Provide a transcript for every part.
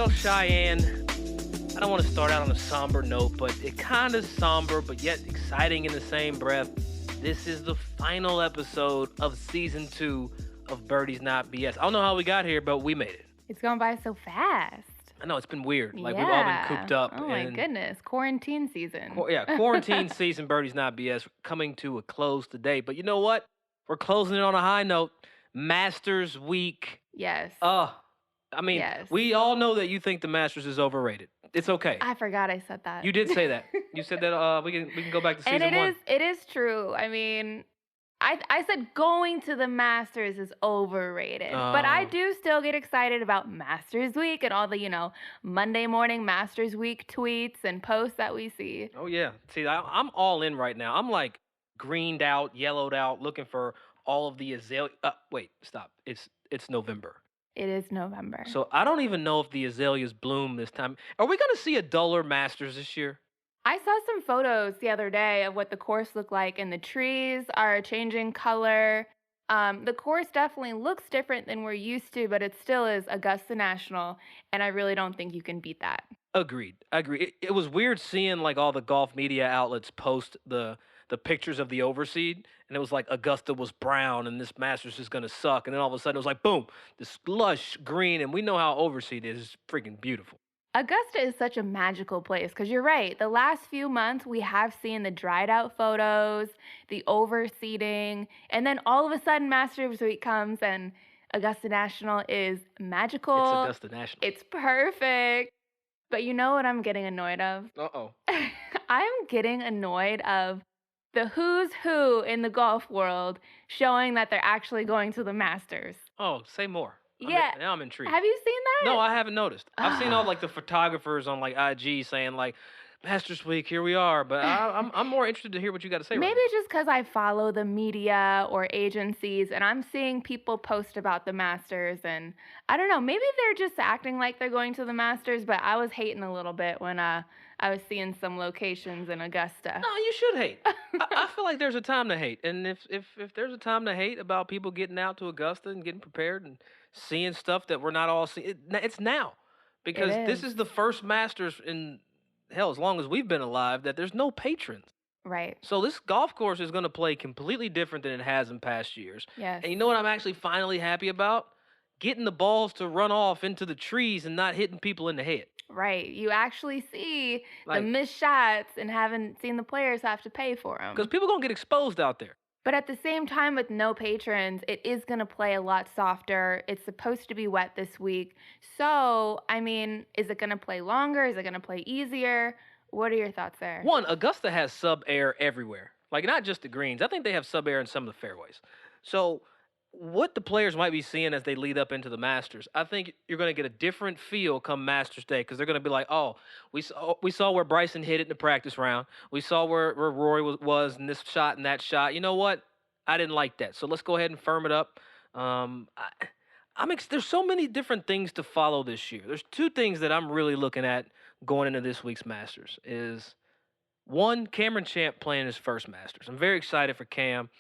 Well, Cheyenne, I don't want to start out on a somber note, but it kind of somber, but yet exciting in the same breath. This is the final episode of season 2 of Birdie's Not BS. I don't know how we got here, but we made it. It's gone by so fast. I know it's been weird. Like we've all been cooped up. Oh my goodness, quarantine season. Quarantine season. Birdie's Not BS coming to a close today. But you know what? We're closing it on a high note. Masters Week. Yes. Yes. We all know that you think the Masters is overrated. It's okay. I forgot I said that. You did say that. You said that. We can go back to season 1. It is true. I mean, I said going to the Masters is overrated, but I do still get excited about Masters Week and all the Monday morning Masters Week tweets and posts that we see. Oh yeah. See, I'm all in right now. I'm like greened out, yellowed out, looking for all of the azalea. Wait, stop. It's November. It is November. So I don't even know if the azaleas bloom this time. Are we going to see a duller Masters this year? I saw some photos the other day of what the course looked like, and the trees are changing color. The course definitely looks different than we're used to, but it still is Augusta National, and I really don't think you can beat that. Agreed. It was weird seeing like all the golf media outlets post the pictures of the overseed, and it was like Augusta was brown and this Masters is going to suck, and then all of a sudden it was like, boom, this lush green, and we know how overseed is. It's freaking beautiful. Augusta is such a magical place because you're right. The last few months, we have seen the dried out photos, the overseeding, and then all of a sudden Masters Week comes and Augusta National is magical. It's Augusta National. It's perfect. But you know what I'm getting annoyed of? Uh-oh. I'm getting annoyed of the who's who in the golf world showing that they're actually going to the Masters. Oh, say more. Yeah. Now I'm intrigued. Have you seen that? No, I haven't noticed. I've seen all like the photographers on like IG saying like Masters Week, here we are. But I'm more interested to hear what you got to say. Maybe right just because I follow the media or agencies and I'm seeing people post about the Masters, and I don't know, maybe they're just acting like they're going to the Masters, but I was hating a little bit when I was seeing some locations in Augusta. No, you should hate. I feel like there's a time to hate. And if there's a time to hate about people getting out to Augusta and getting prepared and seeing stuff that we're not all seeing, it's now. Because this is the first Masters in, hell, as long as we've been alive, that there's no patrons. Right. So this golf course is going to play completely different than it has in past years. Yes. And you know what I'm actually finally happy about? Getting the balls to run off into the trees and not hitting people in the head. Right. You actually see the Like, missed shots and haven't seen the players have to pay for them. because people going to get exposed out there. But at the same time, with no patrons, it is going to play a lot softer. It's supposed to be wet this week. So, I mean, is it going to play longer? Is it going to play easier? What are your thoughts there? One, Augusta has sub-air everywhere. Like, not just the greens. I think they have sub-air in some of the fairways. So, what the players might be seeing as they lead up into the Masters, I think you're going to get a different feel come Masters Day, because they're going to be like, oh, we saw where Bryson hit it in the practice round. We saw where Rory was in this shot and that shot. You know what? I didn't like that. So let's go ahead and firm it up. There's so many different things to follow this year. There's 2 things that I'm really looking at going into this week's Masters. Is one, Cameron Champ playing his first Masters. I'm very excited for Cam.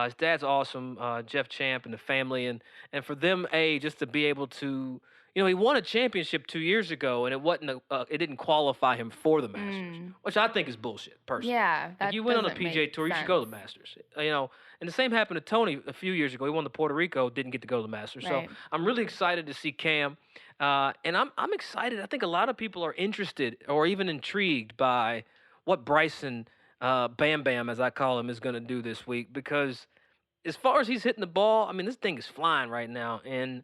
His dad's awesome, Jeff Champ and the family, and for them, just to be able to, he won a championship 2 years ago, and it didn't qualify him for the Masters, which I think is bullshit, personally. Yeah, that Like, you went on a doesn't PGA make Tour, you should go to the sense. Masters. And the same happened to Tony a few years ago. He won the Puerto Rico, didn't get to go to the Masters. Right. So I'm really excited to see Cam, and I'm excited. I think a lot of people are interested or even intrigued by what Bryson Bam Bam, as I call him, is going to do this week, because as far as he's hitting the ball, I mean, this thing is flying right now, and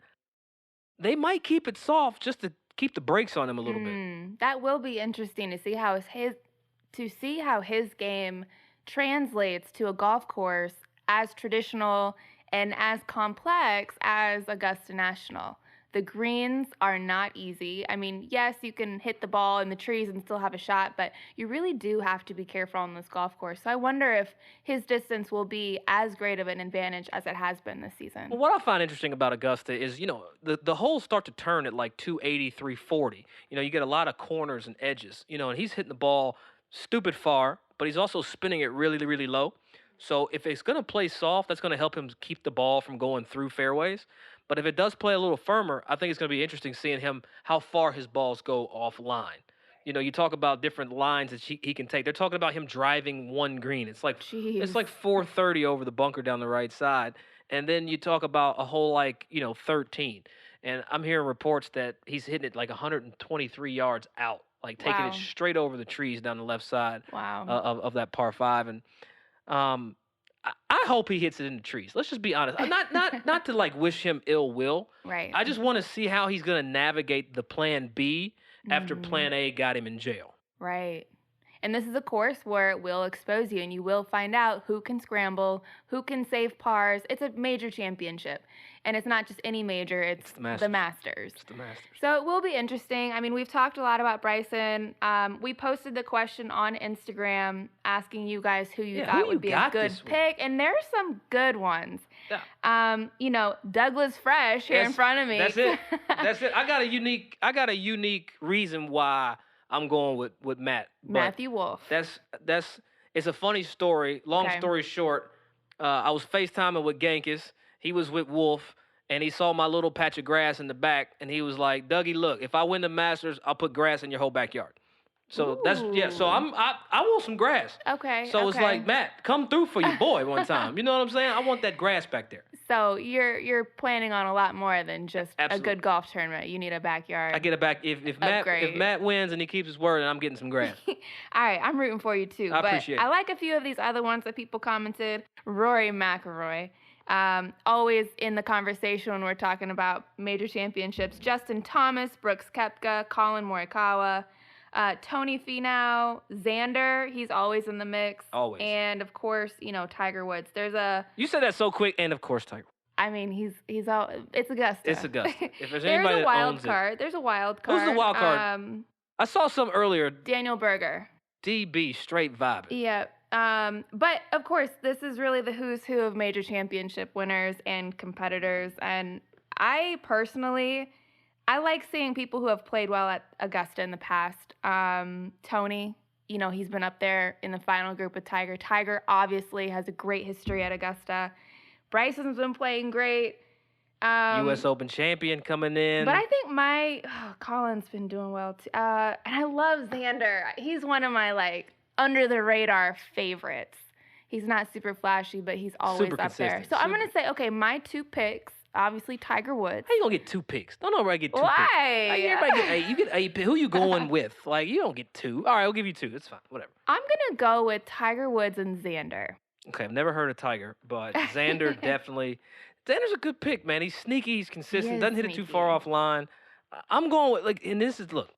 they might keep it soft just to keep the brakes on him a little bit. That will be interesting to see how his game translates to a golf course as traditional and as complex as Augusta National. The greens are not easy. I mean, yes, you can hit the ball in the trees and still have a shot, but you really do have to be careful on this golf course. So I wonder if his distance will be as great of an advantage as it has been this season. Well, what I find interesting about Augusta is, the holes start to turn at like 280, 340. You get a lot of corners and edges, and he's hitting the ball stupid far, but he's also spinning it really, really low. So if it's going to play soft, that's going to help him keep the ball from going through fairways. But if it does play a little firmer, I think it's going to be interesting seeing him how far his balls go offline. You talk about different lines that he can take. They're talking about him driving one green. It's Jeez. like 430 over the bunker down the right side, and then you talk about a hole like 13. And I'm hearing reports that he's hitting it like 123 yards out, like taking it Wow. straight over the trees down the left side Wow. of that par five. And um, I hope he hits it in the trees. Let's just be honest. Not to like wish him ill will. Right. I just want to see how he's going to navigate the plan B after Mhm. plan A got him in jail. Right. And this is a course where it will expose you and you will find out who can scramble, who can save pars. It's a major championship. And it's not just any major, It's it's the the Masters. Masters. It's the Masters. So it will be interesting. I mean, we've talked a lot about Bryson. We posted the question on Instagram asking you guys who you Yeah, thought who you would be a got good this week? pick. And there's some good ones. Yeah. Douglas Fresh here in front of me. That's it. That's it. I got a unique reason why I'm going with Matt. But Matthew Wolf. that's it's a funny story. Long Okay. story short, I was FaceTiming with Genghis. He was with Wolf, and he saw my little patch of grass in the back, and he was like, "Dougie, look, if I win the Masters, I'll put grass in your whole backyard." So So Ooh. I want some grass. Okay. So it's okay. like, Matt, come through for your boy one time. You know what I'm saying? I want that grass back there. So you're planning on a lot more than just a Absolutely. good golf tournament. You need a backyard. I get it back if Upgrade. Matt wins and he keeps his word, and I'm getting some grass. All right, I'm rooting for you too. I but appreciate it. I like a few of these other ones that people commented. Rory McIlroy, always in the conversation when we're talking about major championships. Justin Thomas, Brooks Koepka, Colin Morikawa, Tony Finau, Xander. He's always in the mix. Always. And of course, Tiger Woods. You said that so quick, and of course, Tiger. I mean, he's all. It's Augusta. It's Augusta. If there's There's anybody a that wild owns it. card. There's a wild card. Who's the wild card? I saw some earlier. Daniel Berger. DB straight vibing. Yeah. But of course, this is really the who's who of major championship winners and competitors. And I personally, I like seeing people who have played well at Augusta in the past. Tony, he's been up there in the final group with Tiger. Tiger obviously has a great history at Augusta. Bryson's been playing great. U.S. Open champion coming in. But I think Colin's been doing well too. And I love Xander. He's one of my under the radar favorites. He's not super flashy, but he's always Super up there. consistent. So I'm gonna say, okay, my two picks, obviously Tiger Woods. How you gonna get 2 picks? Don't nobody get 2 picks. Why? Like, everybody get 8. You get 8. Who you going with? Like, you don't get 2. All right, I'll give you 2. It's fine. Whatever. I'm gonna go with Tiger Woods and Xander. Okay, I've never heard of Tiger, but Xander definitely. Xander's a good pick, man. He's sneaky. He's consistent. is Doesn't hit it too far sneaky. offline. I'm going with and this is look.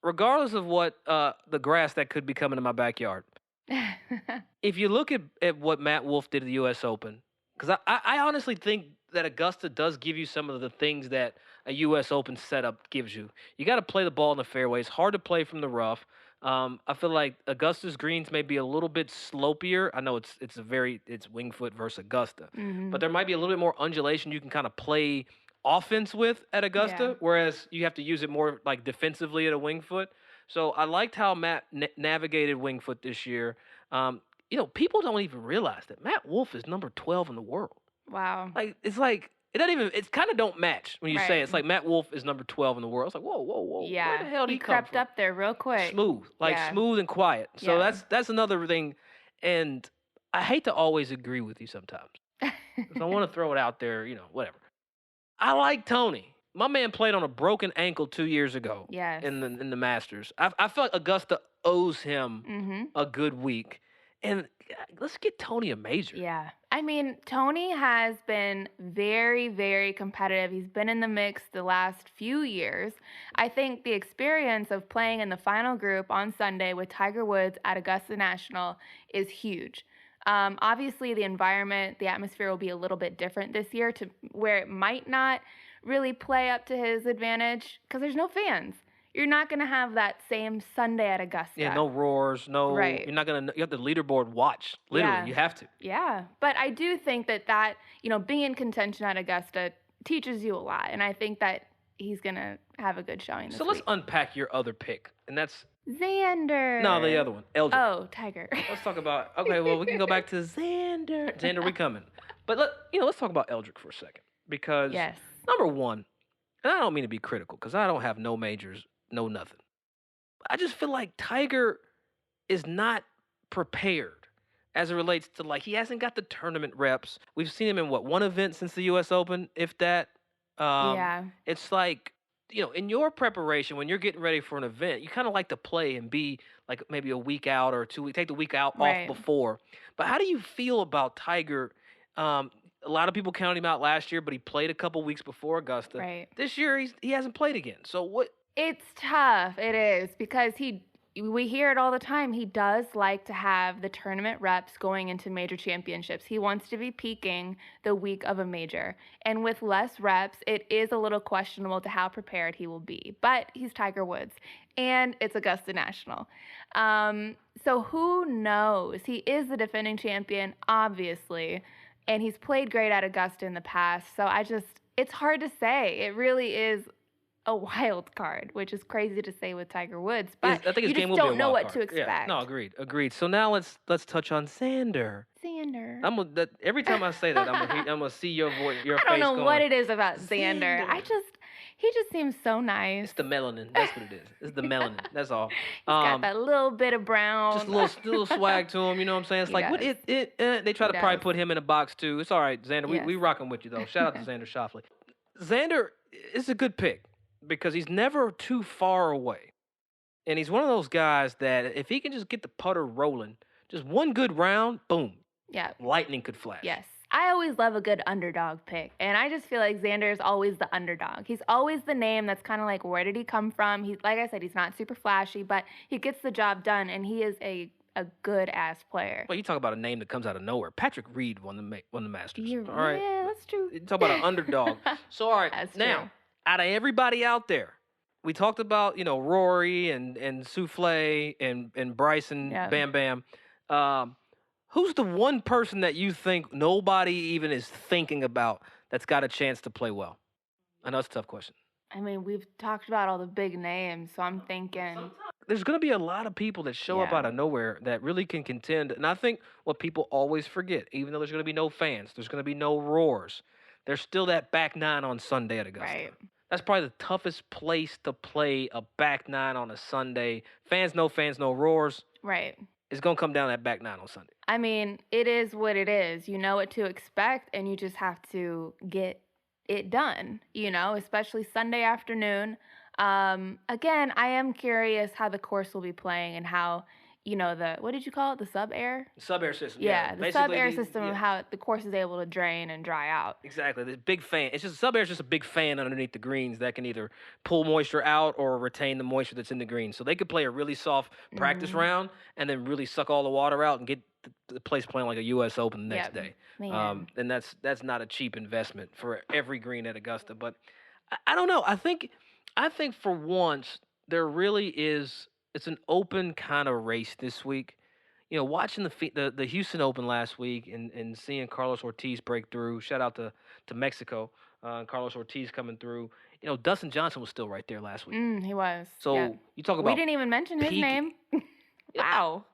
Regardless of what the grass that could be coming to my backyard, if you look at what Matt Wolff did at the U.S. Open, because I honestly think that Augusta does give you some of the things that a U.S. Open setup gives you. You got to play the ball in the fairway. It's hard to play from the rough. I feel like Augusta's greens may be a little bit slopier. I know it's Winged Foot versus Augusta, but there might be a little bit more undulation you can kind of play offense with at Augusta, Yeah. whereas you have to use it more like defensively at a Winged Foot. So I liked how Matt navigated Winged Foot this year. People don't even realize that Matt Wolff is number 12 in the world. Wow. It doesn't even. It's kind of don't match when you say Right. it. It's like Matt Wolff is number 12 in the world. It's like whoa. Yeah. Where the hell did he he come crept from? up there real quick. Smooth, Yeah. smooth and quiet. So Yeah. that's another thing. And I hate to always agree with you sometimes. So I want to throw it out there. Whatever. I like Tony. My man played on a broken ankle 2 years ago. Yes. In the Masters. I feel like Augusta owes him a good week. And let's get Tony a major. Yeah. I mean, Tony has been very, very competitive. He's been in the mix the last few years. I think the experience of playing in the final group on Sunday with Tiger Woods at Augusta National is huge. Obviously, the environment, the atmosphere will be a little bit different this year to where it might not really play up to his advantage because there's no fans. You're not going to have that same Sunday at Augusta. Yeah, no roars, no. Right. You're not gonna. You have the leaderboard watch. Literally, Yeah. you have to. Yeah, but I do think that being in contention at Augusta teaches you a lot, and I think that he's gonna have a good showing this So let's week. unpack your other pick, and that's No, the Xander. other one, Eldrick. Oh, Tiger. Let's talk about. Okay, well, we can go back to Xander. Xander, we coming. But let's talk about Eldrick for a second because Yes. number one, and I don't mean to be critical because I don't have no majors, no nothing. I just feel like Tiger is not prepared as it relates to like he hasn't got the tournament reps. We've seen him in what one event since the U.S. Open, if that. Yeah. It's like in your preparation when you're getting ready for an event, you kind of like to play and be like maybe a week out or 2 weeks, take the week out off Right. before. But how do you feel about Tiger? Um, a lot of people counted him out last year, but he played a couple weeks before Augusta. Right. This year he hasn't played again. So what? It's tough. It is because we hear it all the time. He does like to have the tournament reps going into major championships. He wants to be peaking the week of a major. And with less reps, it is a little questionable to how prepared he will be. But he's Tiger Woods and it's Augusta National. So who knows? He is the defending champion, obviously, and he's played great at Augusta in the past. So it's hard to say. It really is a wild card, which is crazy to say with Tiger Woods, but I think his you game just will be a don't know wild what to card. Yeah, expect. no, agreed. So now let's touch on Xander. Xander. Every time I say that, I'm gonna see your voice, your I face don't know going. what it is about Xander. Xander. He just seems so nice. It's the melanin. That's what it is. It's the melanin. That's all. He's got that little bit of brown. Just a little swag to him. You know what I'm saying? It's He like what does. they try to He probably does. put him in a box too. It's all right, Xander. We Yes. rocking with you though. Shout out to Xander Schauffele. Xander is a good pick because he's never too far away, and he's one of those guys that if he can just get the putter rolling, just one good round, boom, Yeah. lightning could flash. Yes. I always love a good underdog pick. And I just feel like Xander is always the underdog. He's always the name that's kind of like, where did he come from? He's, like I said, he's not super flashy, but he gets the job done, and he is a good ass player. Well, you talk about a name that comes out of nowhere. Patrick Reed won the Masters. You're, all right. Yeah, that's true. You talk about an underdog. So all right, That's now true. out of everybody out there, we talked about Rory and Souffle and Bryson, Yeah. Bam Bam. Who's the one person that you think nobody even is thinking about that's got a chance to play well? I know it's a tough question. I mean, we've talked about all the big names, so I'm thinking. There's going to be a lot of people that show up Yeah. out of nowhere that really can contend. And I think what people always forget, even though there's going to be no fans, there's going to be no roars, there's still that back nine on Sunday at Augusta. Right. That's probably the toughest place to play a back nine on a Sunday. Fans, no roars. Right. It's going to come down that back nine on Sunday. I mean, it is what it is. You know what to expect, and you just have to get it done, especially Sunday afternoon. Again, I am curious how the course will be playing and how, what did you call it? The sub-air? Sub-air system. Yeah, the Basically, sub-air system of how the course is able to drain and dry out. Exactly. The big fan. It's just sub-air is just a big fan underneath the greens that can either pull moisture out or retain the moisture that's in the green. So they could play a really soft practice round and then really suck all the water out and get the place playing like a U.S. Open the next day. Man. And that's not a cheap investment for every green at Augusta. But I don't know. I think for once there really is. It's an open kind of race this week. Watching the Houston Open last week and seeing Carlos Ortiz break through. Shout out to Mexico, Carlos Ortiz coming through. Dustin Johnson was still right there last week. He was. So yeah. you talk about We didn't even mention his name. Wow.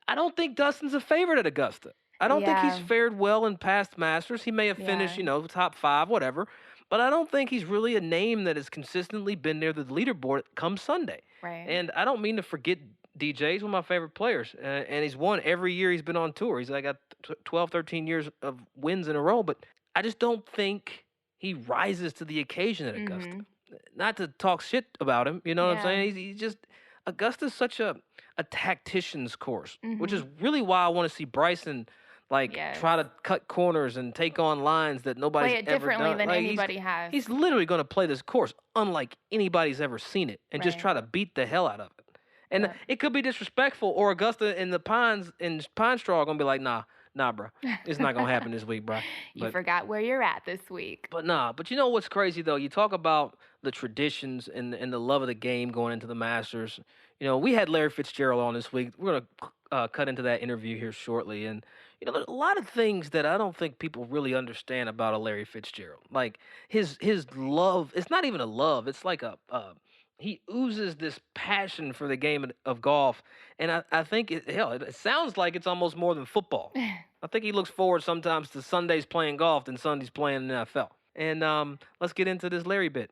I don't think Dustin's a favorite at Augusta. I don't think he's Yeah. fared well in past Masters. He may have finished, top 5, whatever. But I don't think he's really a name that has consistently been near the leaderboard come Sunday. Right. And I don't mean to forget DJ. He's one of my favorite players. And he's won every year he's been on tour. He's got 12, 13 years of wins in a row. But I just don't think he rises to the occasion at Augusta. Not to talk shit about him, you know what I'm saying? He's just Augusta's such a tactician's course, which is really why I want to see Bryson try to cut corners and take on lines that nobody's Play it ever differently done. than Like, anybody has. He's literally going to play this course unlike anybody's ever seen it and just Right. try to beat the hell out of it. And Yeah. it could be disrespectful, or Augusta and the Pines and Pine Straw are going to be like, nah, bro. It's not going to happen this week, bro. You forgot where you're at this week. But you know what's crazy though? You talk about the traditions and the love of the game going into the Masters. We had Larry Fitzgerald on this week. We're gonna cut into that interview here shortly, and there's a lot of things that I don't think people really understand about a Larry Fitzgerald. Like his love. It's not even a love. It's like He oozes this passion for the game of golf, and I think it sounds like it's almost more than football. I think he looks forward sometimes to Sundays playing golf than Sundays playing in the NFL. And let's get into this Larry bit.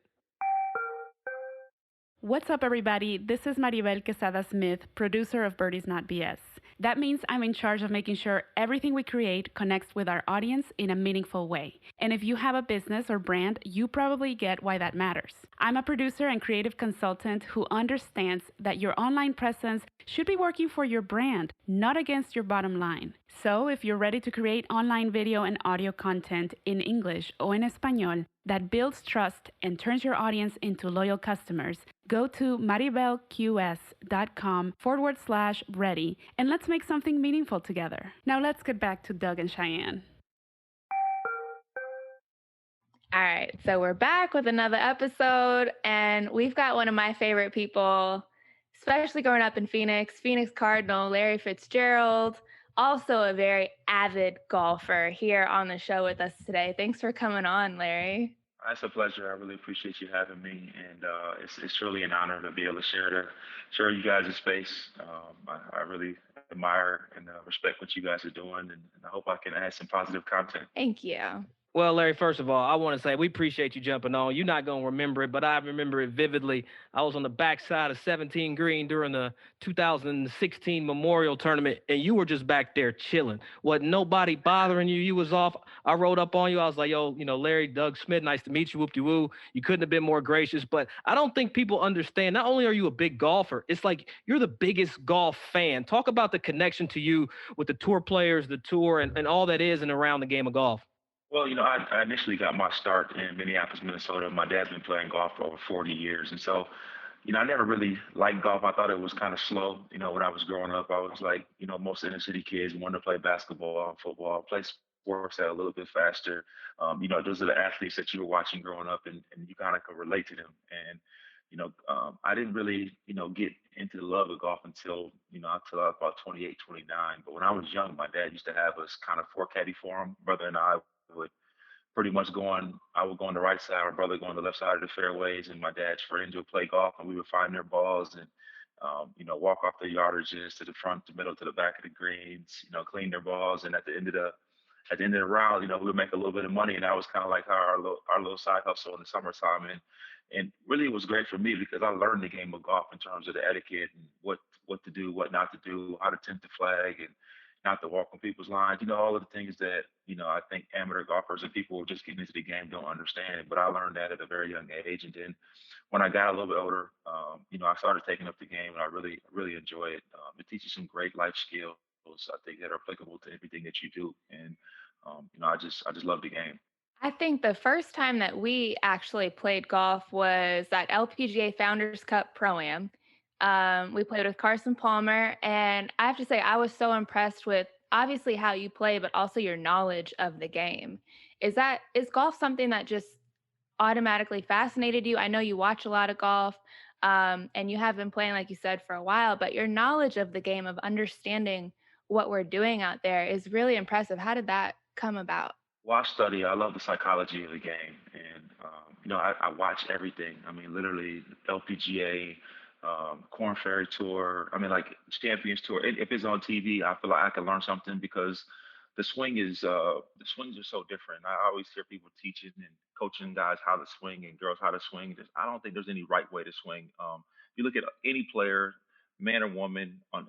What's up, everybody? This is Maribel Quesada Smith, producer of Birdies Not BS. That means I'm in charge of making sure everything we create connects with our audience in a meaningful way. And if you have a business or brand, you probably get why that matters. I'm a producer and creative consultant who understands that your online presence should be working for your brand, not against your bottom line. So if you're ready to create online video and audio content in English or in Espanol that builds trust and turns your audience into loyal customers, go to maribelqs.com/ready and let's make something meaningful together. Now let's get back to Doug and Cheyenne. All right, so we're back with another episode, and we've got one of my favorite people, especially growing up in Phoenix Cardinal, Larry Fitzgerald, also a very avid golfer here on the show with us today. Thanks for coming on, Larry. It's a pleasure. I really appreciate you having me, and it's really an honor to be able to share you guys' space. I really admire and respect what you guys are doing, and I hope I can add some positive content. Thank you. Well, Larry, first of all, I want to say we appreciate you jumping on. You're not going to remember it, but I remember it vividly. I was on the backside of 17 Green during the 2016 Memorial Tournament, and you were just back there chilling. Wasn't nobody bothering you. You was off. I rode up on you. I was like, yo, Larry, Doug Smith, nice to meet you. Whoop-de-woo. You couldn't have been more gracious. But I don't think people understand. Not only are you a big golfer, it's like you're the biggest golf fan. Talk about the connection to you with the tour players, the tour, and all that is and around the game of golf. Well, I initially got my start in Minneapolis, Minnesota. My dad's been playing golf for over 40 years. And so, I never really liked golf. I thought it was kind of slow. When I was growing up, I was like, most inner city kids wanted to play basketball, football, play sports that a little bit faster. Those are the athletes that you were watching growing up, and you kind of could relate to them. And, I didn't really, get into the love of golf until I was about 28, 29. But when I was young, my dad used to have us kind of four caddy for him. Brother and I would pretty much I would go on the right side, my brother go on the left side of the fairways, and my dad's friends would play golf, and we would find their balls and, walk off the yardages to the front, the middle, to the back of the greens, clean their balls, and at the end of the round, we would make a little bit of money, and that was kind of like our little side hustle in the summertime, and really it was great for me because I learned the game of golf in terms of the etiquette and what to do, what not to do, how to tend the flag, and not to walk on people's lines. All of the things that I think amateur golfers and people who are just getting into the game don't understand. But I learned that at a very young age, and then when I got a little bit older, I started taking up the game, and I really enjoy it. It teaches some great life skills, I think, that are applicable to everything that you do, and I just love the game. I think the first time that we actually played golf was at LPGA Founders Cup Pro-Am. We played with Carson Palmer, and I have to say, I was so impressed with obviously how you play, but also your knowledge of the game. Is golf something that just automatically fascinated you? I know you watch a lot of golf, and you have been playing, like you said, for a while, but your knowledge of the game, of understanding what we're doing out there, is really impressive. How did that come about? Well, I study. I love the psychology of the game, and I watch everything. I mean, literally LPGA, Corn Ferry Tour. I mean, like Champions Tour. If it's on TV, I feel like I can learn something because the swings are so different. I always hear people teaching and coaching guys how to swing and girls how to swing. I don't think there's any right way to swing. You look at any player, man or woman, on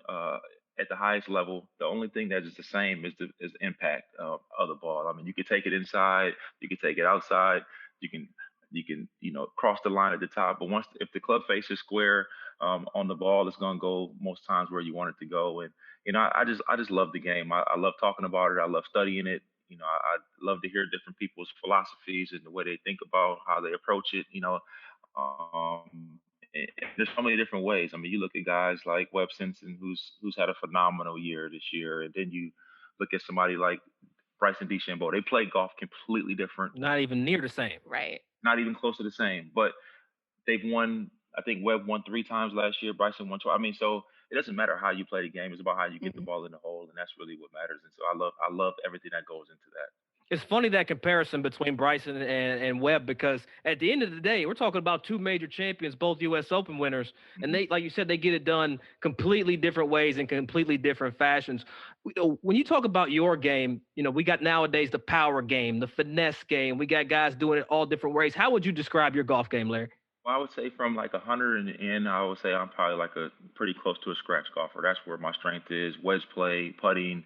at the highest level, the only thing that is the same is the impact of the ball. I mean, you can take it inside, you can take it outside, you can cross the line at the top. But once if the club face is square on the ball, it's gonna go most times where you want it to go. And I just love the game. I love talking about it. I love studying it. I love to hear different people's philosophies and the way they think about how they approach it. And there's so many different ways. I mean, you look at guys like Webb Simpson, who's had a phenomenal year this year, and then you look at somebody like Bryson DeChambeau. They play golf completely different, Not even near the same. Right. not even close to the same, but they've won. I think Webb won three times last year. Bryson won twice. I mean, so it doesn't matter how you play the game. It's about how you get the Mhm. ball in the hole, and that's really what matters. And so I love everything that goes into that. It's funny that comparison between Bryson and Webb because at the end of the day, we're talking about two major champions, both U.S. Open winners, and Hmm. they, like you said, they get it done completely different ways in completely different fashions. When you talk about your game, we got nowadays the power game, the finesse game. We got guys doing it all different ways. How would you describe your golf game, Larry? Well, I would say from like 100 and in, I would say I'm probably like a pretty close to a scratch golfer. That's where my strength is: wedge play, putting,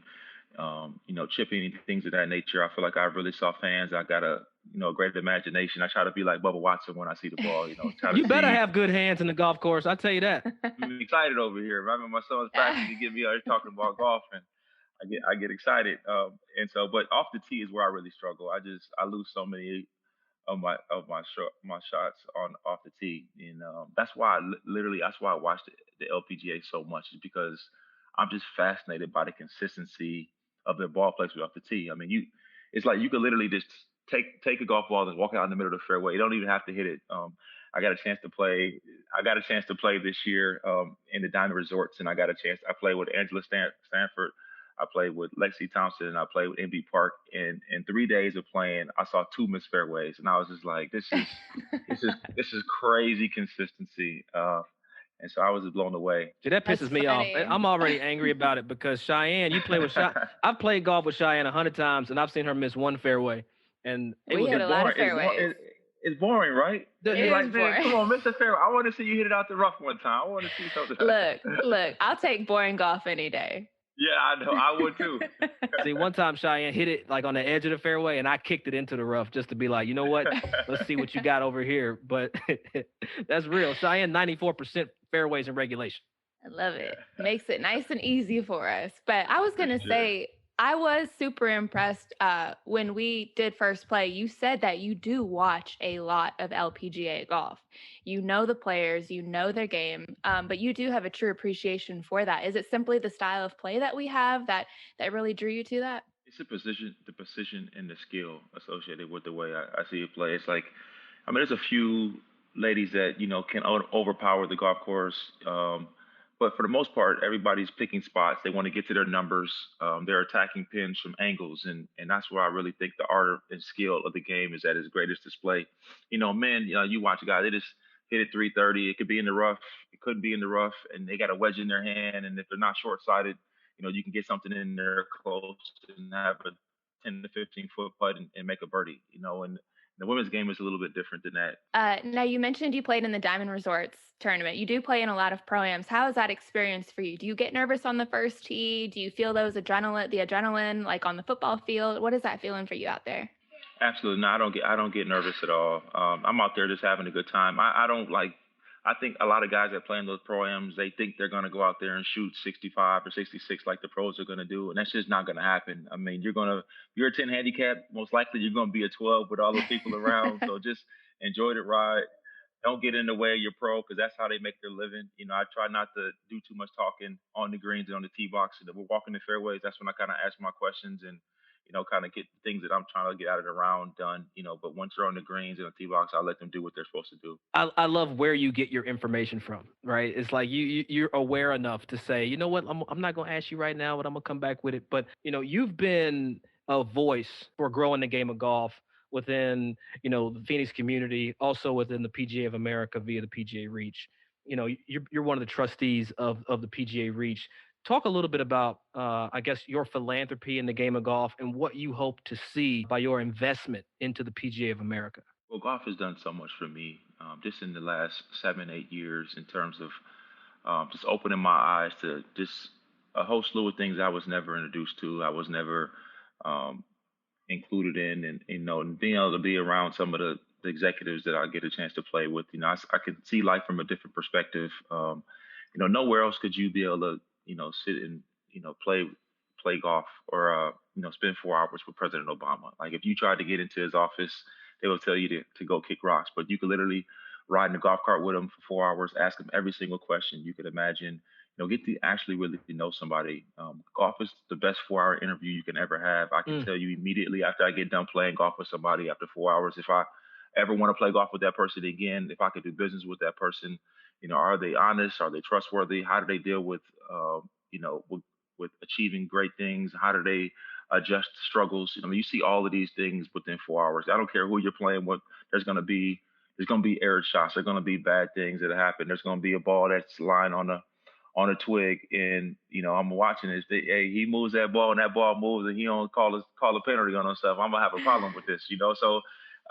chipping, things of that nature. I feel like I really saw fans. I got a great imagination. I try to be like Bubba Watson when I see the ball. Try to You better see. have good hands in the golf course. I tell you that. I'm excited over here. I mean, my son's practically getting me out here talking about golf, and I get excited. And so, but off the tee is where I really struggle. I lose so many of my shots on off the tee, and that's why literally that's why I watch the LPGA so much is because I'm just fascinated by the consistency of their ball placement off the tee. I mean, it's like you could literally just take a golf ball and walk out in the middle of the fairway. You don't even have to hit it. I got a chance to play. I got a chance to play this year in the Diamond Resorts, and I got a chance. I played with Angela Stanford. I played with Lexi Thompson, and I played with MB Park. And in 3 days of playing, I saw two missed fairways, and I was just like, this is crazy consistency. And so I was just blown away. See, that That's pisses me off. funny. I'm already angry about it because Cheyenne, you play with Cheyenne. I've played golf with Cheyenne 100 times, and I've seen her miss one fairway, and it We was hit It's a lot boring. of fairways. It's boring, right? the, It You're it, is like, man, come boring. on, miss a fairway. I want to see you hit it out the rough one time. I want to see something. Look, I'll take boring golf any day. Yeah, I know. I would too. See, one time Cheyenne hit it like on the edge of the fairway, and I kicked it into the rough just to be like, you know what? Let's see what you got over here. But that's real. Cheyenne 94% fairways in regulation. I love it. Yeah, Makes it nice and easy for us. But I was for going to sure. say, I was super impressed when we did first play. You said that you do watch a lot of LPGA golf. You know the players, you know their game, but you do have a true appreciation for that. Is it simply the style of play that we have that really drew you to that? It's the precision and the skill associated with the way I see it play. It's like, I mean, there's a few ladies that can overpower the golf course, but for the most part, everybody's picking spots. They want to get to their numbers. They're attacking pins from angles, and that's where I really think the art and skill of the game is at its greatest display. Men, you watch a guy, they just hit it 330. It could be in the rough, it couldn't be in the rough, and they got a wedge in their hand. And if they're not short sighted, you can get something in there close and have a 10 to 15-foot putt and make a birdie. And the women's game is a little bit different than that. Now, you mentioned you played in the Diamond Resorts tournament. You do play in a lot of pro-ams. How is that experience for you? Do you get nervous on the first tee? Do you feel the adrenaline like on the football field? What is that feeling for you out there? Absolutely. No, I don't get nervous at all. I'm out there just having a good time. I don't like. I think a lot of guys that play in those pro-ams, they think they're going to go out there and shoot 65 or 66 like the pros are going to do, and that's just not going to happen. I mean, you're a 10 handicap. Most likely, you're going to be a 12 with all those people around. So just enjoy the ride. Don't get in the way of your pro because that's how they make their living. I try not to do too much talking on the greens and on the tee box. And if we're walking the fairways, that's when I kind of ask my questions and kind of get the things that I'm trying to get out of the round done. But once they're on the greens and the tee box, I let them do what they're supposed to do. I love where you get your information from, right? It's like you're aware enough to say, you know what, I'm not gonna ask you right now, but I'm gonna come back with it. But you've been a voice for growing the game of golf within the Phoenix community, also within the PGA of America via the PGA Reach. You're one of the trustees of the PGA Reach. Talk a little bit about, I guess, your philanthropy in the game of golf and what you hope to see by your investment into the PGA of America. Well, golf has done so much for me just in the last 7, 8 years in terms of just opening my eyes to just a whole slew of things I was never introduced to. I was never um, included in, and and being able to be around some of the executives that I get a chance to play with. I could see life from a different perspective. Nowhere else could you be able to sit and play golf or spend 4 hours with President Obama. Like if you tried to get into his office, they will tell you to go kick rocks, but you could literally ride in a golf cart with him for 4 hours, ask him every single question you could imagine. Get to actually really know somebody. Golf is the best 4 hour interview you can ever have. I can Mm. tell you immediately after I get done playing golf with somebody after 4 hours if I ever want to play golf with that person again, if I could do business with that person. Are they honest? Are they trustworthy? How do they deal with, with achieving great things? How do they adjust to struggles. I mean, you see all of these things within 4 hours. I don't care who you're playing with. There's going to be error shots. There's going to be bad things that happen. There's going to be a ball that's lying on a twig, and I'm watching this. Hey, he moves that ball, and that ball moves, and he don't call a penalty on himself. I'm gonna have a problem with this. So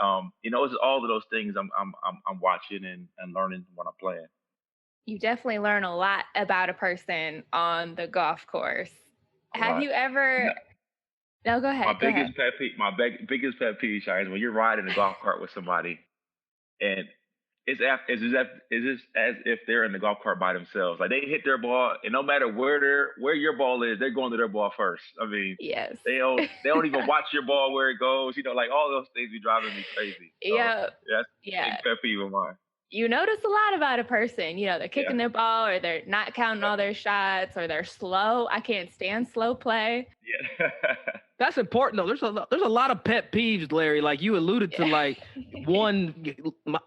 it's all of those things I'm watching and learning when I'm playing. You definitely learn a lot about a person on the golf course. A Have lot. you ever? No, go ahead. Biggest pet peeve, Shine, is when you're riding a golf cart with somebody, and it's as if they're in the golf cart by themselves. Like they hit their ball, and no matter where your ball is, they're going to their ball first. I mean, Yes. they don't even watch your ball where it goes. Like all those things be driving me crazy. So, yeah. That's a big pet peeve of mine. You notice a lot about a person. They're kicking their ball, or they're not counting all their shots, or they're slow. I can't stand slow play. Yeah. That's important though. There's a lot of pet peeves, Larry. Like you alluded to, like one.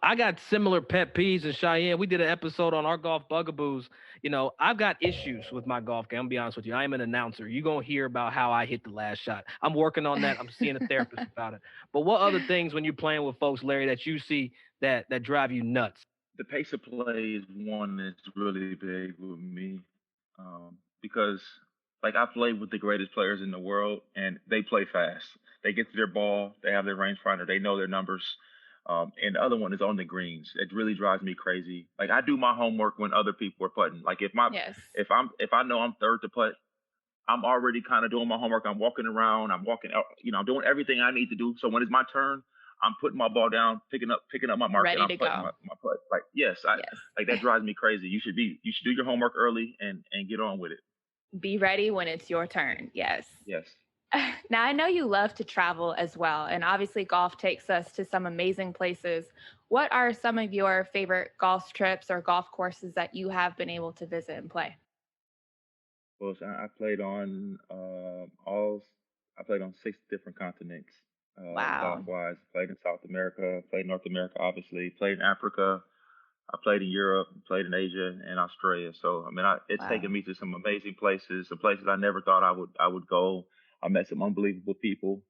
I got similar pet peeves in Cheyenne. We did an episode on our golf bugaboos. I've got issues with my golf game. I'm gonna be honest with you. I am an announcer. You're gonna hear about how I hit the last shot. I'm working on that. I'm seeing a therapist about it. But what other things when you're playing with folks, Larry, that you see that drive you nuts? The pace of play is one that's really big with me, because like I play with the greatest players in the world, and they play fast. They get to their ball, they have their rangefinder, they know their numbers. And the other one is on the greens. It really drives me crazy. Like I do my homework when other people are putting. Like if I know I'm third to putt, I'm already kind of doing my homework. I'm walking around. I'm walking out. I'm doing everything I need to do. So when it's my turn, I'm putting my ball down, picking up my mark, ready and I'm putting my putt. Like like that drives me crazy. You should do your homework early and get on with it. Be ready when it's your turn. Yes. Yes. Now, I know you love to travel as well, and obviously golf takes us to some amazing places. What are some of your favorite golf trips or golf courses that you have been able to visit and play? Well, so I played on all. I played on 6 different continents, golf Wow. wise. Played in South America, played in North America, obviously. Played in Africa. I played in Europe, played in Asia and Australia. So I mean, it's Wow. taken me to some amazing places, some places I never thought I would go. I met some unbelievable people,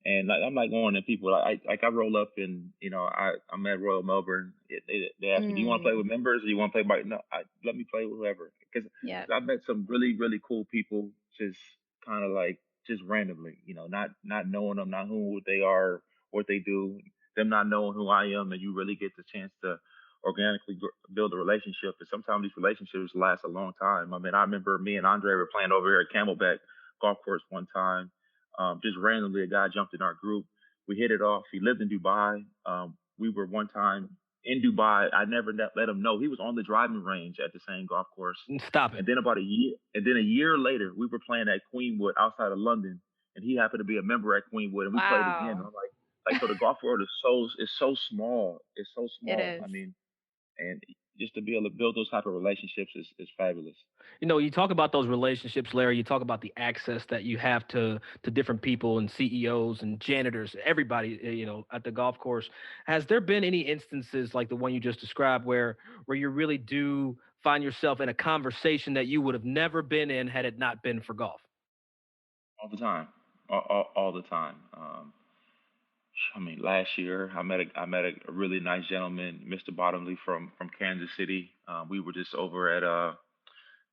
and like I'm like going to people I roll up and I'm at Royal Melbourne. They ask me, do you want to play with members or do you want to play by? No, let me play with whoever, because Yeah. I've met some really really cool people just kind of like just randomly, not knowing them, not who they are, what they do, them not knowing who I am, and you really get the chance to organically build a relationship. And sometimes these relationships last a long time. I mean, I remember me and Andre were playing over here at Camelback Golf Course one time. Just randomly, a guy jumped in our group. We hit it off. He lived in Dubai. We were one time in Dubai. I never let him know he was on the driving range at the same golf course. Stop it. And then a year later, we were playing at Queenwood outside of London, and he happened to be a member at Queenwood, and we played again. I'm like, so the golf world is so small. It's so small. It is. I mean, and just to be able to build those type of relationships is fabulous. You talk about those relationships, Larry. You talk about the access that you have to different people and CEOs and janitors, everybody, at the golf course. Has there been any instances like the one you just described where you really do find yourself in a conversation that you would have never been in had it not been for golf? All the time, all the time. I mean, last year I met a really nice gentleman, Mr. Bottomley from Kansas City. We were just over at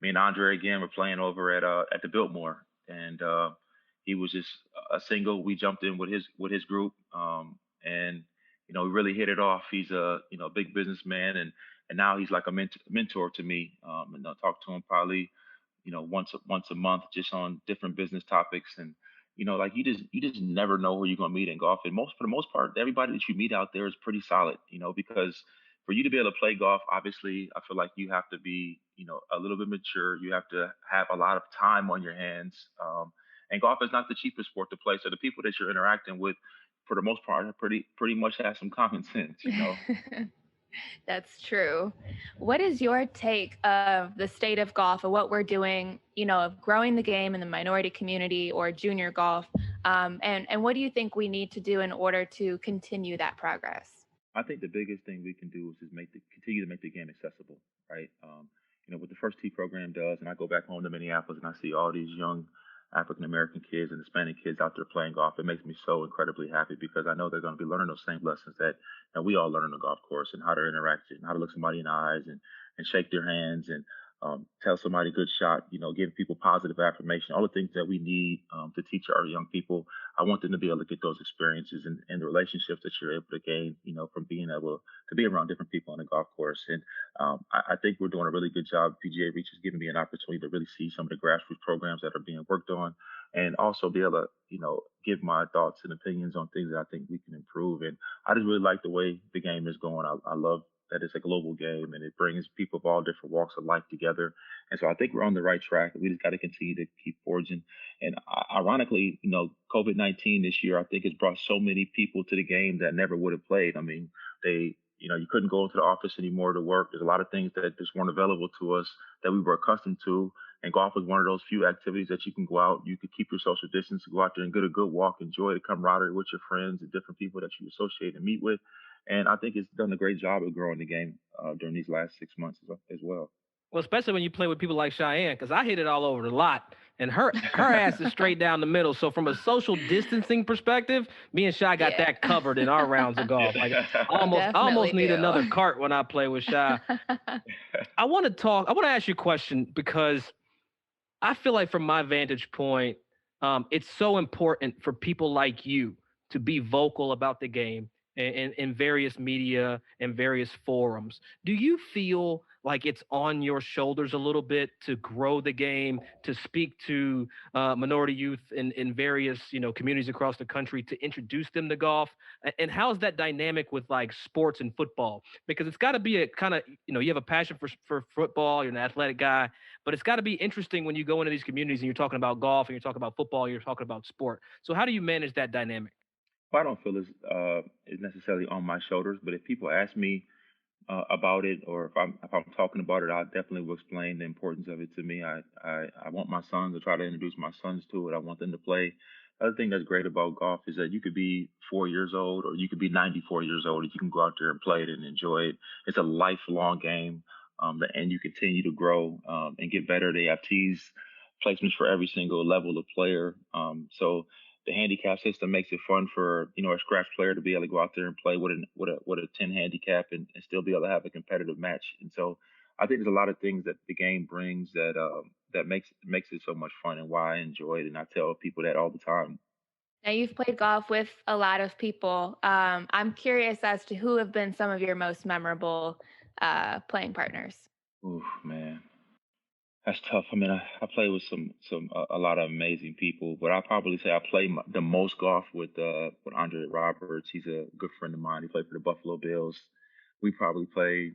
me and Andre again were playing over at the Biltmore, and he was just a single. We jumped in with his group, and we really hit it off. He's a big businessman, and now he's like a mentor to me. And I talk to him probably once a month just on different business topics. And like you just never know who you're gonna meet in golf. And for the most part, everybody that you meet out there is pretty solid, because for you to be able to play golf, obviously I feel like you have to be, a little bit mature. You have to have a lot of time on your hands. And golf is not the cheapest sport to play. So the people that you're interacting with, for the most part, are pretty much have some common sense. That's true. What is your take of the state of golf and what we're doing, of growing the game in the minority community or junior golf? And what do you think we need to do in order to continue that progress? I think the biggest thing we can do is just continue to make the game accessible, right? What the First Tee program does, and I go back home to Minneapolis and I see all these young African American kids and Hispanic kids out there playing golf. It makes me so incredibly happy because I know they're going to be learning those same lessons that we all learn on the golf course, and how to interact and how to look somebody in the eyes and shake their hands and tell somebody good shot, giving people positive affirmation, all the things that we need to teach our young people. I want them to be able to get those experiences and the relationships that you're able to gain, from being able to be around different people on the golf course. And I think we're doing a really good job. PGA Reach is giving me an opportunity to really see some of the grassroots programs that are being worked on, and also be able to, give my thoughts and opinions on things that I think we can improve. And I just really like the way the game is going. I love that it's a global game and it brings people of all different walks of life together. And so I think we're on the right track. We just got to continue to keep forging. And ironically, COVID-19 this year, I think has brought so many people to the game that never would have played. I mean, you couldn't go into the office anymore to work. There's a lot of things that just weren't available to us that we were accustomed to. And golf was one of those few activities that you can go out, you could keep your social distance, go out there and get a good walk, enjoy the camaraderie with your friends and different people that you associate and meet with. And I think it's done a great job of growing the game during these last 6 months as well. Well, especially when you play with people like Cheyenne, because I hit it all over the lot, and her ass is straight down the middle. So from a social distancing perspective, me and Shy got Yeah. that covered in our rounds of golf. Like I almost Definitely need do. another cart when I play with Shy. I want to ask you a question because I feel like from my vantage point, it's so important for people like you to be vocal about the game in various media and various forums. Do you feel like it's on your shoulders a little bit to grow the game, to speak to minority youth in various communities across the country, to introduce them to golf? And how's that dynamic with like sports and football? Because it's got to be a kind of you have a passion for football, you're an athletic guy, but it's got to be interesting when you go into these communities and you're talking about golf and you're talking about football, you're talking about sport. So how do you manage that dynamic? Well, I don't feel it's necessarily on my shoulders, but if people ask me about it, or if I'm talking about it, I definitely will explain the importance of it to me. I want my sons to try to introduce my sons to it. I want them to play. The other thing that's great about golf is that you could be 4 years old or you could be 94 years old. You can go out there and play it and enjoy it. It's a lifelong game, and you continue to grow and get better. They have tees placements for every single level of player. So the handicap system makes it fun for a scratch player to be able to go out there and play with a 10 handicap and still be able to have a competitive match. And so I think there's a lot of things that the game brings that makes it so much fun and why I enjoy it. And I tell people that all the time. Now, you've played golf with a lot of people. I'm curious as to who have been some of your most memorable playing partners. Ooh, man. That's tough. I mean, I play with a lot of amazing people, but I probably say I play the most golf with Andre Roberts. He's a good friend of mine. He played for the Buffalo Bills. We probably play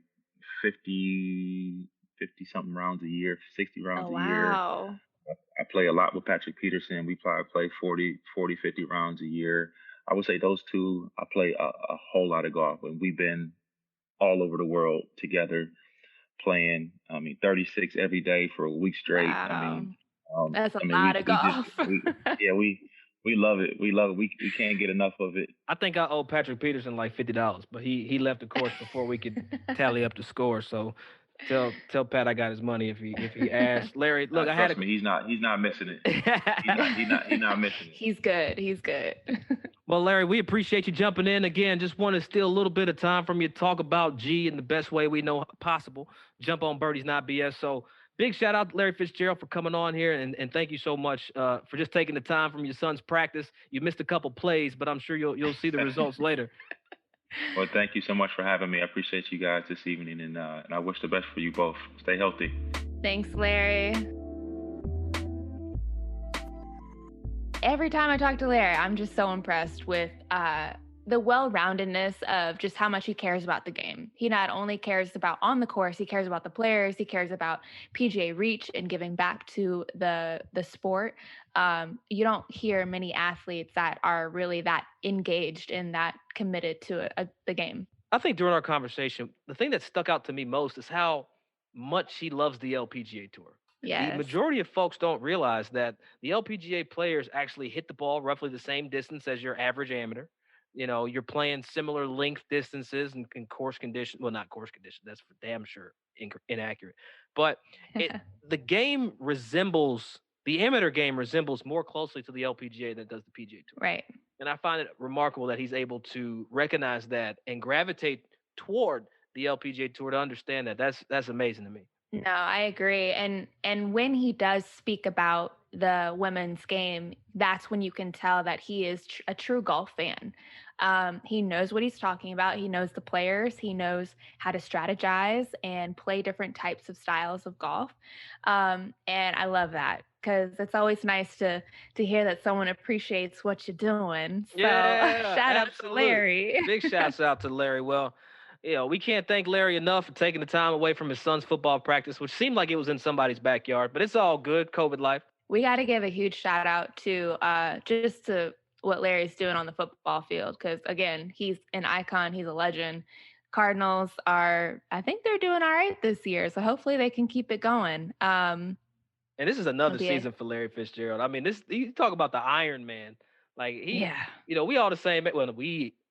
50 something rounds a year, 60 Oh, rounds a year. wow. I play a lot with Patrick Peterson. We probably play 40, 50 rounds a year. I would say those two. I play a whole lot of golf, and we've been all over the world together playing. I mean, 36 every day for a week straight. Wow. That's a I mean, lot of we just golf. yeah we love it. We love it. We can't get enough of it. I think I owe Patrick Peterson like $50, but he left the course before we could tally up the score. So tell Pat I got his money if he asks. Larry, look, I had Trust me, he's not missing it. He's not missing it. He's good. He's good. Well, Larry, we appreciate you jumping in again. Just want to steal a little bit of time from you, talk about G in the best way we know possible. Jump on Birdie's Not BS. So big shout out to Larry Fitzgerald for coming on here, and thank you so much for just taking the time from your son's practice. You missed a couple plays, but I'm sure you'll see the results later. Well, thank you so much for having me. I appreciate you guys this evening, and I wish the best for you both. Stay healthy. Thanks, Larry. Every time I talk to Larry, I'm just so impressed with the well-roundedness of just how much he cares about the game. He not only cares about on the course, he cares about the players, he cares about PGA Reach and giving back to the sport. You don't hear many athletes that are really that engaged and that committed to the game. I think during our conversation, the thing that stuck out to me most is how much he loves the LPGA tour. The Yes. majority of folks don't realize that the LPGA players actually hit the ball roughly the same distance as your average amateur. You're playing similar length distances and course condition. Well, not course condition. That's for damn sure inaccurate. But the game resembles the amateur game resembles more closely to the LPGA than it does the PGA Tour. Right. And I find it remarkable that he's able to recognize that and gravitate toward the LPGA Tour to understand that. That's amazing to me. No, I agree. And when he does speak about the women's game, that's when you can tell that he is a true golf fan. He knows what he's talking about. He knows the players. He knows how to strategize and play different types of styles of golf. And I love that because it's always nice to hear that someone appreciates what you're doing. So Yeah, shout out to absolutely. Larry. Big shouts out to Larry. Well, we can't thank Larry enough for taking the time away from his son's football practice, which seemed like it was in somebody's backyard, but it's all good. COVID life. We got to give a huge shout out to just to what Larry's doing on the football field because, again, he's an icon. He's a legend. Cardinals I think they're doing all right this year, so hopefully they can keep it going. And this is another season for Larry Fitzgerald. I mean, you talk about the Iron Man. Like, we all the same. Well,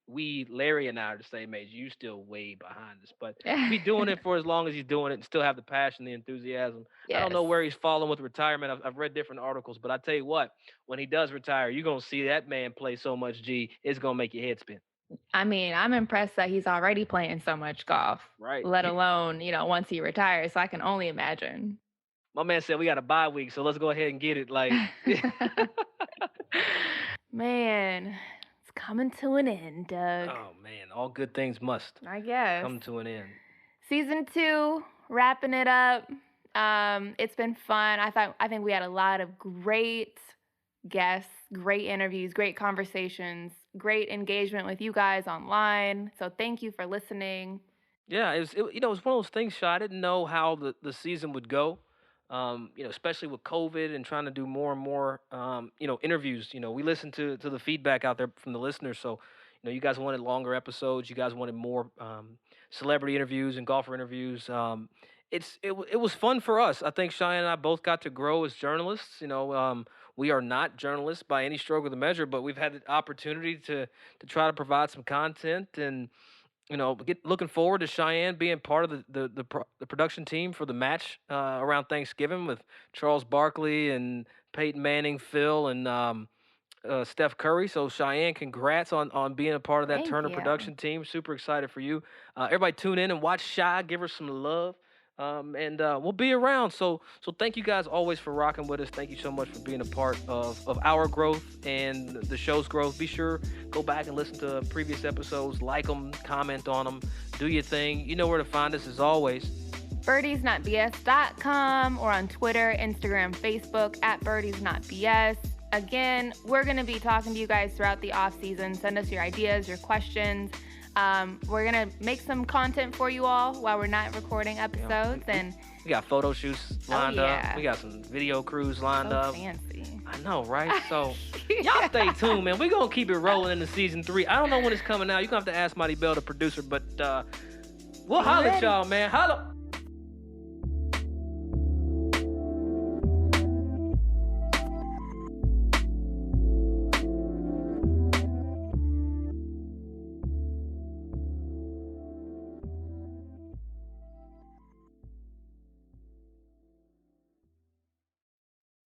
Larry and I are the same age. You still way behind us, but be doing it for as long as he's doing it and still have the passion, the enthusiasm. Yes. I don't know where he's falling with retirement. I've read different articles, but I tell you what, when he does retire, you're going to see that man play so much G, it's going to make your head spin. I mean, I'm impressed that he's already playing so much golf, right? Let alone, once he retires. So I can only imagine. My man said we got a bye week, so let's go ahead and get it. Like, man. Coming to an end, Doug. Oh man, all good things must, I guess, come to an end. Season 2, wrapping it up. It's been fun. I think we had a lot of great guests, great interviews, great conversations, great engagement with you guys online. So thank you for listening. Yeah, it was one of those things, Sha. I didn't know how the season would go. Especially with COVID and trying to do more and more, interviews. We listened to the feedback out there from the listeners. So, you guys wanted longer episodes. You guys wanted more celebrity interviews and golfer interviews. It was fun for us. I think Cheyenne and I both got to grow as journalists. We are not journalists by any stroke of the measure, but we've had the opportunity to try to provide some content and looking forward to Cheyenne being part of the production team for the match around Thanksgiving with Charles Barkley and Peyton Manning, Phil, and Steph Curry. So Cheyenne, congrats on being a part of that Turner production team. Super excited for you. Everybody tune in and watch Shy. Give her some love. And we'll be around. So thank you guys always for rocking with us. Thank you so much for being a part of our growth and the show's growth. Be sure, go back and listen to previous episodes, like them, comment on them, do your thing. You know where to find us as always. birdiesnotbs.com or on Twitter, Instagram, Facebook at birdiesnotbs. Again, we're going to be talking to you guys throughout the off season. Send us your ideas, your questions. We're going to make some content for you all while we're not recording episodes. And we got photo shoots lined up. We got some video crews lined up. Fancy. I know, right? So y'all stay tuned, man. We're going to keep it rolling into season 3. I don't know when it's coming out. You're going to have to ask Mighty Bell, the producer, but we'll holler at y'all, man. Holla.